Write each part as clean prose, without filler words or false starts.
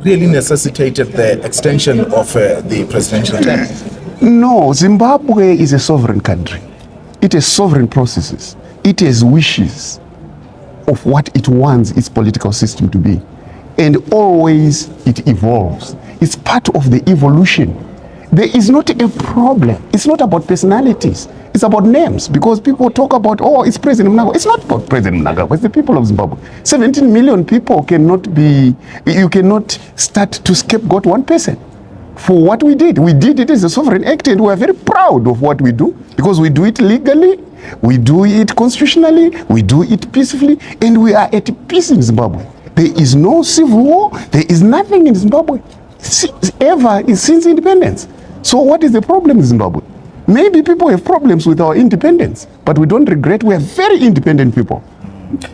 really necessitated the extension of the presidential term? No, Zimbabwe is a sovereign country. It has sovereign processes. It has wishes of what it wants its political system to be. And always it evolves. It's part of the evolution. There is not a problem. It's not about personalities. It's about names, because people talk about, oh, it's President Mnangagwa. It's not about President Mnangagwa. It's the people of Zimbabwe. 17 million people cannot be, you cannot start to scapegoat one person for what we did. We did it as a sovereign act, and we are very proud of what we do, because we do it legally, we do it constitutionally, we do it peacefully, and we are at peace in Zimbabwe. There is no civil war. There is nothing in Zimbabwe since independence. So what is the problem in Zimbabwe? Maybe people have problems with our independence, but we don't regret. We are very independent people,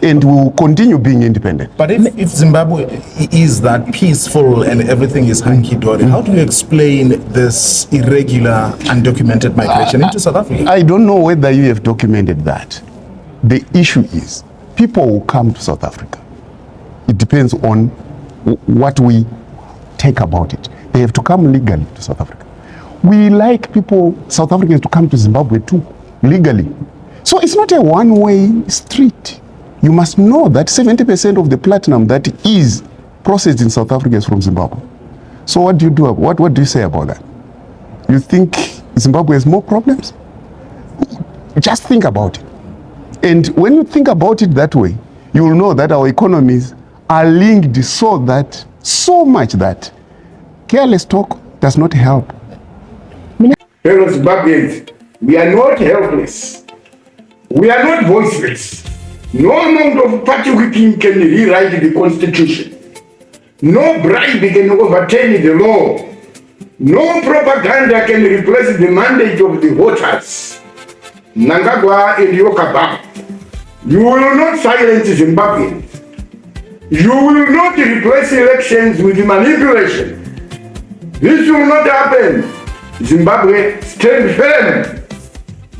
and we will continue being independent. But if Zimbabwe is that peaceful and everything is hunky-dory, how do you explain this irregular, undocumented migration into South Africa? I don't know whether you have documented that. The issue is people will come to South Africa. It depends on what we take about it. They have to come legally to South Africa. We like people, South Africans, to come to Zimbabwe too, legally. So it's not a one-way street. You must know that 70% of the platinum that is processed in South Africa is from Zimbabwe. So what do you do? What do you say about that? You think Zimbabwe has more problems? Just think about it. And when you think about it that way, you will know that our economies are linked so much that careless talk does not help. Fellow Zimbabweans, we are not helpless. We are not voiceless. No amount of party whipping can rewrite the constitution. No bribe can overturn the law. No propaganda can replace the mandate of the voters. Mnangagwa and Yokaba, you will not silence Zimbabweans. You will not replace elections with manipulation. This will not happen. Zimbabwe, stand firm.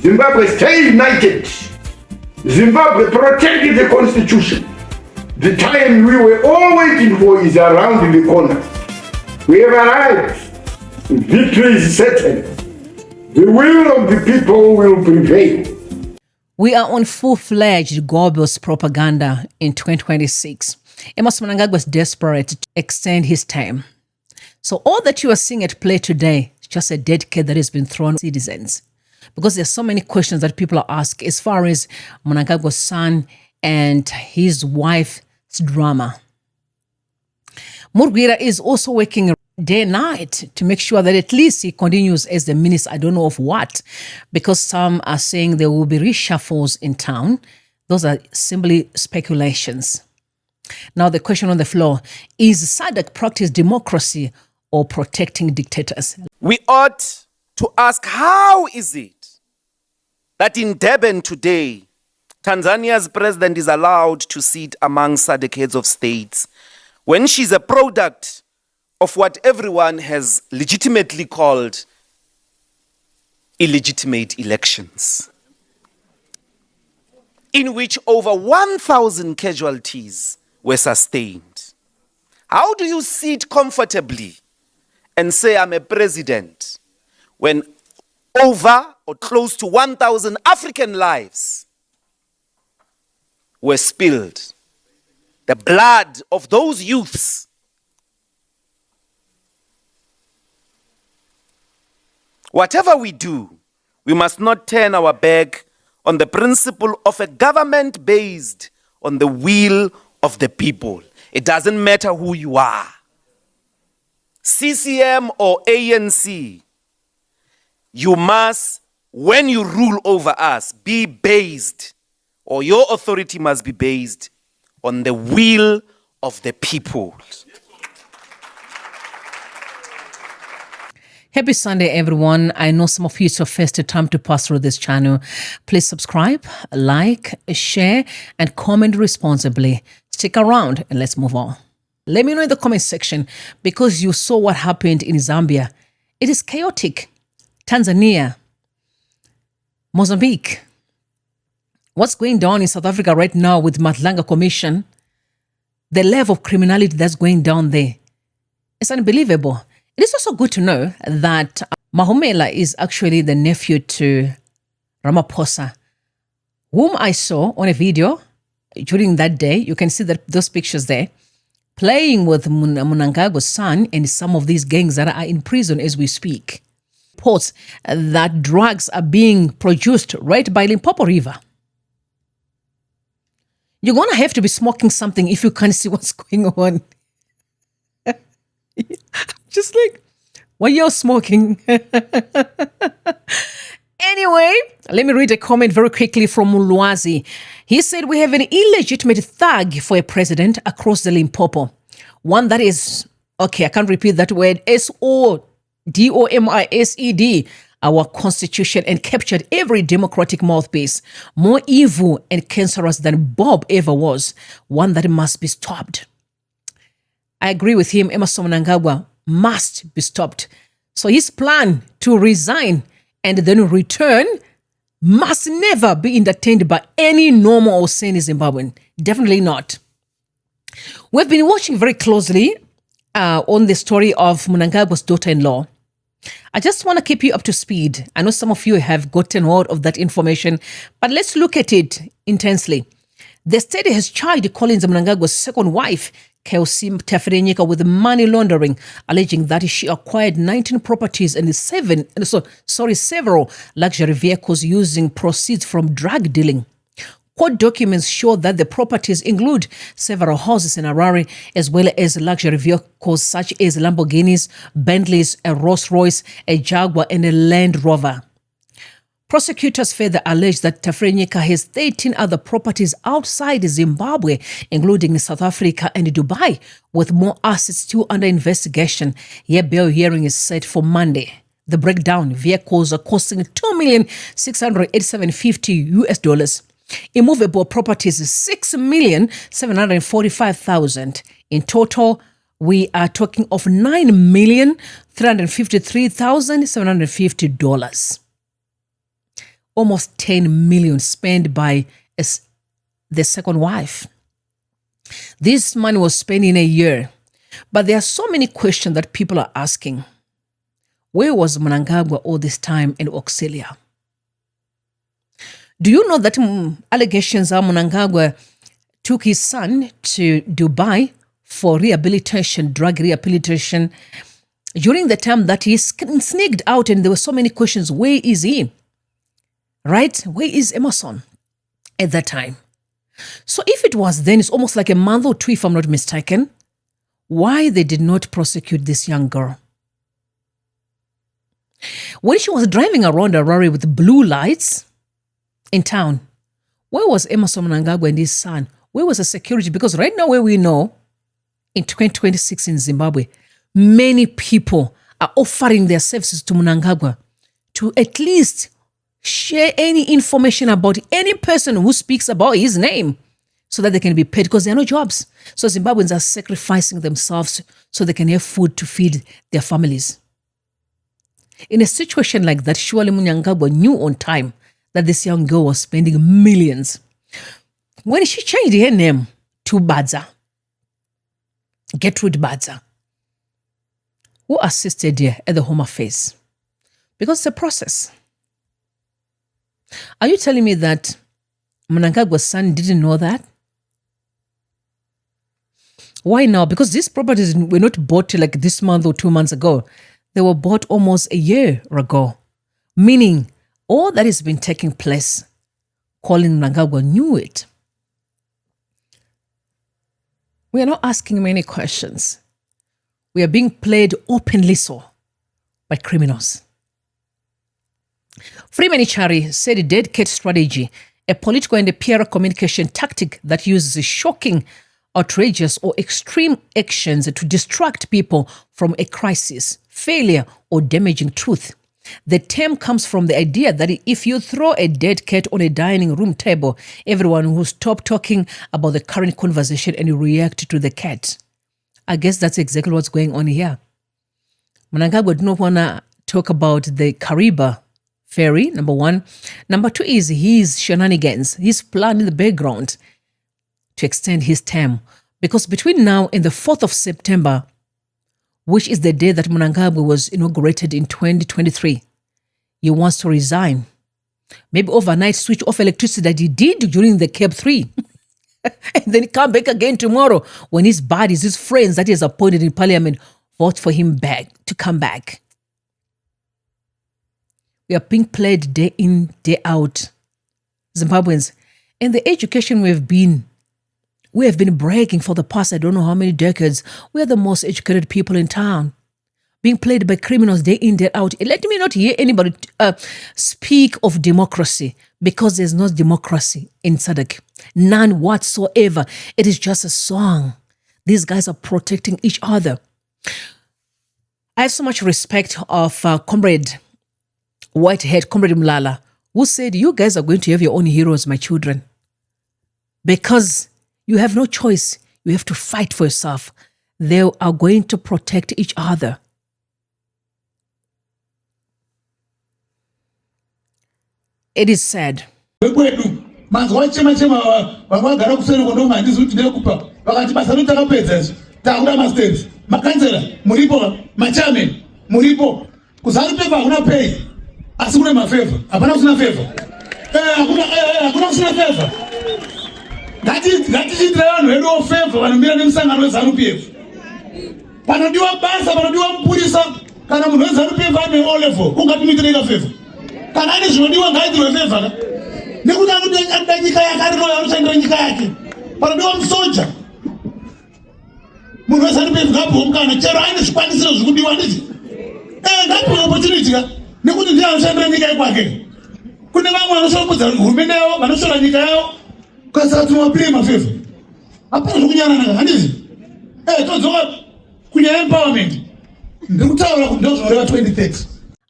Zimbabwe, stay united. Zimbabwe, protect the constitution. The time we were all waiting for is around the corner. We have arrived. Victory is certain. The will of the people will prevail. We are on full-fledged Goebbels propaganda in 2026. Emmerson Mnangagwa is desperate to extend his term. So all that you are seeing at play today is just a dead cat that has been thrown at citizens. Because there's so many questions that people are asking as far as Mnangagwa's son and his wife's drama. Murugwira is also working day and night to make sure that at least he continues as the minister, I don't know of what, because some are saying there will be reshuffles in town. Those are simply speculations. Now the question on the floor, is SADC practice democracy or protecting dictators? We ought to ask, how is it that in Durban today, Tanzania's president is allowed to sit among SADC heads of states when she's a product of what everyone has legitimately called illegitimate elections, in which over 1,000 casualties were sustained? How do you sit comfortably and say I'm a president when over or close to 1,000 African lives were spilled? The blood of those youths. Whatever we do, we must not turn our back on the principle of a government based on the will of the people. It doesn't matter who you are, CCM or ANC. You must, when you rule over us, be based, or your authority must be based on the will of the people. Happy Sunday, everyone. I know some of you it's your first time to pass through this channel. Please subscribe, like, share, and comment responsibly. Stick around and let's move on. Let me know in the comment section, because you saw what happened in Zambia. It is chaotic. Tanzania, Mozambique. What's going down in South Africa right now with Mnangagwa Commission, the level of criminality that's going down there. It's unbelievable. It is also good to know that Mahomela is actually the nephew to Ramaphosa, whom I saw on a video during that day. You can see those pictures there, playing with Mnangagwa's son and some of these gangs that are in prison as we speak. Reports that drugs are being produced right by Limpopo River. You're going to have to be smoking something if you can't see what's going on. Just like, why you're smoking? Anyway, let me read a comment very quickly from Mulwazi. He said, we have an illegitimate thug for a president across the Limpopo. One that is, okay, I can't repeat that word, SODOMISED, our constitution, and captured every democratic mouthpiece. More evil and cancerous than Bob ever was. One that must be stopped. I agree with him. Emmerson Mnangagwa must be stopped. So his plan to resign and then return must never be entertained by any normal or sane Zimbabwean. Definitely not. We've been watching very closely on the story of Mnangagwa's daughter-in-law. I just want to keep you up to speed. I know some of you have gotten hold of that information, but let's look at it intensely. The state has charged Collins Mnangagwa's second wife, Keusim Tafrenyika, with money laundering, alleging that she acquired 19 properties and several luxury vehicles using proceeds from drug dealing. Court documents show that the properties include several houses in Harare, as well as luxury vehicles such as Lamborghinis, Bentleys, a Rolls-Royce, a Jaguar, and a Land Rover. Prosecutors further allege that Tafrenyika has 13 other properties outside Zimbabwe, including South Africa and Dubai, with more assets still under investigation. Her bail hearing is set for Monday. The breakdown: vehicles are costing $2,687.50 US. Immovable properties is $6,745,000. In total, we are talking of $9,353,750. Almost $10 million spent by the second wife. This money was spent in a year. But there are so many questions that people are asking. Where was Mnangagwa all this time in Auxilia? Do you know that allegations are Mnangagwa took his son to Dubai for rehabilitation, drug rehabilitation, during the time that he sneaked out, and there were so many questions. Where is he? Right? Where is Emmerson at that time? So if it was then, it's almost like a month or two, if I'm not mistaken, why they did not prosecute this young girl? When she was driving around Harare with blue lights in town, where was Emmerson Mnangagwa and his son? Where was the security? Because right now, where we know, in 2026 in Zimbabwe, many people are offering their services to Mnangagwa to at least share any information about any person who speaks about his name so that they can be paid, because there are no jobs. So Zimbabweans are sacrificing themselves so they can have food to feed their families. In a situation like that, surely Mnangagwa knew on time that this young girl was spending millions. When she changed her name to Badza, Gertrude Badza, who assisted her at the Home Affairs? Because it's a process. Are you telling me that Mnangagwa's son didn't know that? Why now? Because these properties were not bought like this month or 2 months ago. They were bought almost a year ago. Meaning, all that has been taking place, Colin Mnangagwa knew it. We are not asking many questions. We are being played openly so by criminals. Freeman Ichari said a dead cat strategy, a political and a PR communication tactic that uses shocking, outrageous or extreme actions to distract people from a crisis, failure or damaging truth. The term comes from the idea that if you throw a dead cat on a dining room table, everyone will stop talking about the current conversation and react to the cat. I guess that's exactly what's going on here. Mnangagwa did not want to talk about the Kariba ferry, number one. Number two is his shenanigans, his plan in the background to extend his term. Because between now and the 4th of September, which is the day that Mnangagwa was inaugurated in 2023. He wants to resign. Maybe overnight switch off electricity that he did during the CAP 3. And then come back again tomorrow when his buddies, his friends that he has appointed in parliament, vote for him back to come back. We are being played day in, day out, Zimbabweans. And the education we have been bragging for the past, I don't know how many decades. We are the most educated people in town, being played by criminals day in, day out. Let me not hear anybody speak of democracy, because there's no democracy in SADC. None whatsoever. It is just a song. These guys are protecting each other. I have so much respect of Comrade Whitehead, Comrade Mlala, who said, you guys are going to have your own heroes, my children. Because you have no choice. You have to fight for yourself. They are going to protect each other. It is sad. Asikuna mafeva, hapana kusina feva. Hakuna kusina feva. Ngati chitano hedo feva vanambira nemsangano wezanu PF. Panodiwa basa, panodiwa mpurisa, kana munhu wezanu PF ane O level, ungatumitireka feva. Kana ane zvinodiwa ngaitirwe feva ka. Nekuti anoda nyika yake ari royo anoshandira nyika yake. Panodiwa musoja. Munhu wezanu PF ngapiwe mukana, chero aine zvikwanisiro zvikudiwa ndichi. Ngapiwe opportunity ka. Nekuti ndiye anoshandira nyika kwake. Kune vamwe vanoshambudza hurumende yavo, vanoshora nyika yavo, ukasaka tumapire mafeva. Hapana zvokunyanana handizi. Todzoka kunyaya empowerment. Ndikutaura kuti ndozvinoreva 2030.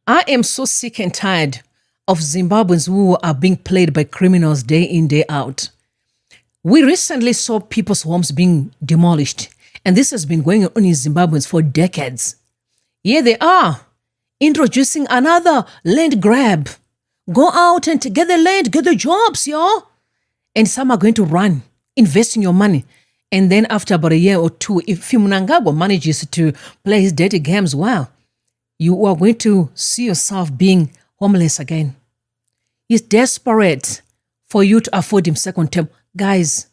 I am so sick and tired of Zimbabweans who are being played by criminals day in, day out. We recently saw people's homes being demolished, and this has been going on in Zimbabweans for decades. Here they are, introducing another land grab. Go out and get the land, get the jobs, yo. And some are going to run, investing your money. And then after about a year or two, if Mnangagwa manages to play his dirty games well, you are going to see yourself being homeless again. He's desperate for you to afford him second term. Guys,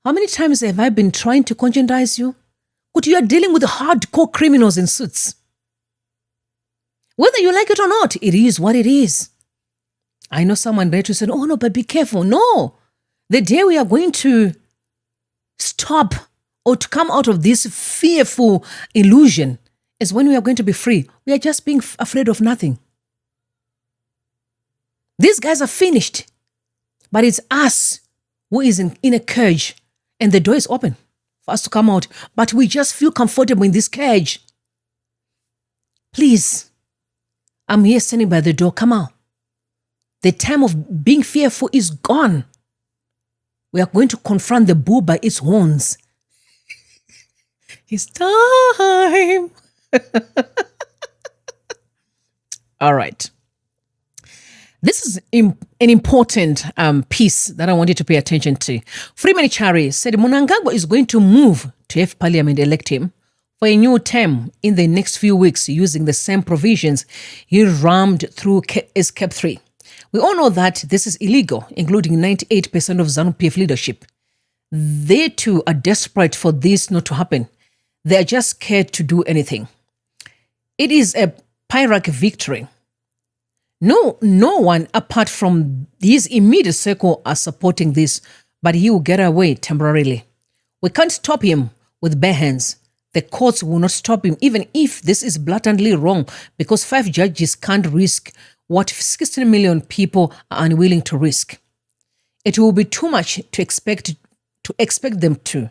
how many times have I been trying to conscientize you? But you are dealing with hardcore criminals in suits. Whether you like it or not, it is what it is. I know someone there to say, oh no, but be careful. No. The day we are going to stop or to come out of this fearful illusion is when we are going to be free. We are just being afraid of nothing. These guys are finished. But it's us who is in a cage, and the door is open for us to come out. But we just feel comfortable in this cage. Please, I'm here standing by the door. Come out. The time of being fearful is gone. We are going to confront the bull by its horns. It's time. All right. This is an important piece that I want you to pay attention to. Freeman Chari said Mnangagwa is going to move to have Parliament elect him for a new term in the next few weeks using the same provisions he rammed through his CAP 3. We all know that this is illegal, including 98% of ZANU-PF leadership. They too are desperate for this not to happen. They are just scared to do anything. It is a Pyrrhic victory. No one apart from his immediate circle are supporting this, but he will get away temporarily. We can't stop him with bare hands. The courts will not stop him, even if this is blatantly wrong, because 5 judges can't risk what 16 million people are unwilling to risk. It will be too much to expect them to.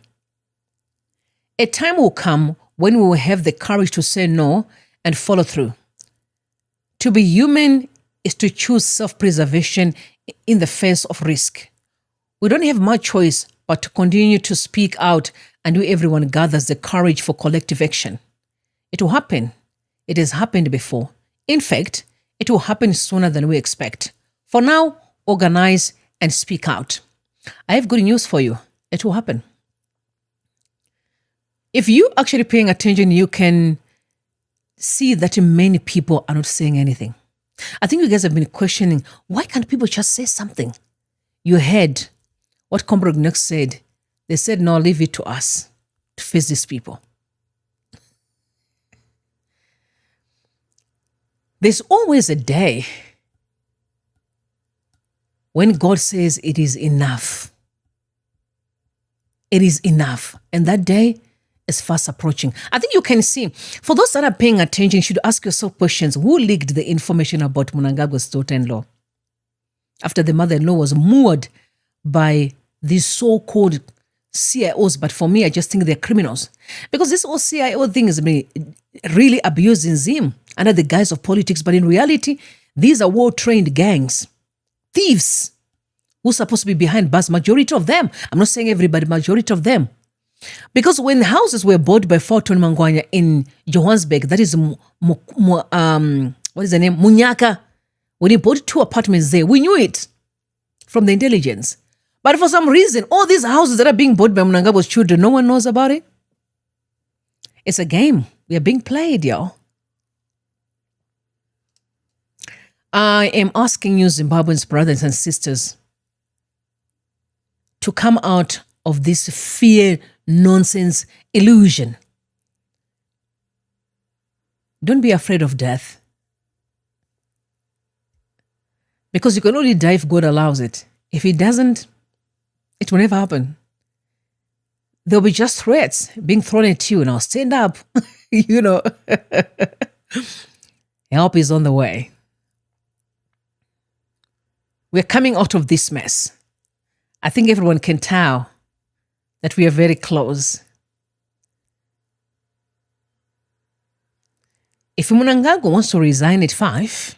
A time will come when we will have the courage to say no and follow through. To be human is to choose self-preservation in the face of risk. We don't have much choice but to continue to speak out until everyone gathers the courage for collective action. It will happen. It has happened before. In fact, it will happen sooner than we expect. For now, organize and speak out. I have good news for you. It will happen. If you actually paying attention, you can see that many people are not saying anything. I think you guys have been questioning, why can't people just say something? You heard what Comrade Knox said. They said, no, leave it to us to face these people. There's always a day when God says it is enough. It is enough. And that day is fast approaching. I think you can see, for those that are paying attention, you should ask yourself questions. Who leaked the information about Mnangagwa's daughter-in-law? After the mother-in-law was moored by these so-called CIOs, but for me, I just think they're criminals. Because this whole CIO thing is really abusing Zim under the guise of politics, but in reality, these are well-trained gangs, thieves, who's supposed to be behind bars, majority of them. I'm not saying everybody, majority of them. Because when houses were bought by Fortune Mangwanya in Johannesburg, that is, what is the name? Munyaka. When he bought 2 apartments there, we knew it from the intelligence. But for some reason, all these houses that are being bought by Mnangagwa's children, no one knows about it. It's a game. We are being played, y'all. I am asking you, Zimbabweans, brothers and sisters, to come out of this fear nonsense illusion. Don't be afraid of death. Because you can only die if God allows it. If He doesn't, it will never happen. There'll be just threats being thrown at you. Now stand up. You know. Help is on the way. We're coming out of this mess. I think everyone can tell that we are very close. If Mnangagwa wants to resign at 5,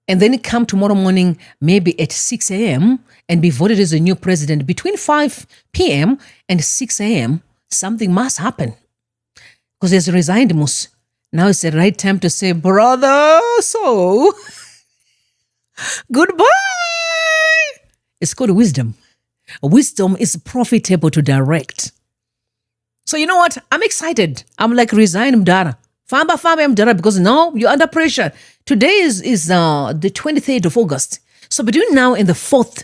and then come tomorrow morning, maybe at 6 a.m., and be voted as a new president between 5 p.m. and 6 a.m., something must happen. Because he's resigned, Mus. Now it's the right time to say, brother, so, goodbye. It's called wisdom. Wisdom is profitable to direct. So you know what? I'm excited. I'm like, resign, Mdara. Famba, Mdara, because now you're under pressure. Today is the 23rd of August. So between now and the 4th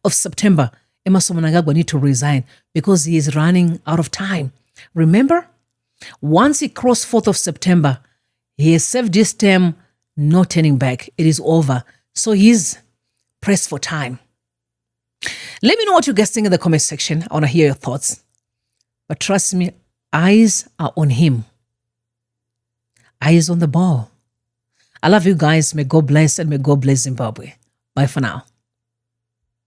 of September, Emmerson Mnangagwa need to resign because he is running out of time. Remember, once he crossed 4th of September, he has served his term, no turning back. It is over. So he's pressed for time. Let me know what you guys think in the comment section. I want to hear your thoughts. But trust me, eyes are on him. Eyes on the ball. I love you guys. May God bless and may God bless Zimbabwe. Bye for now.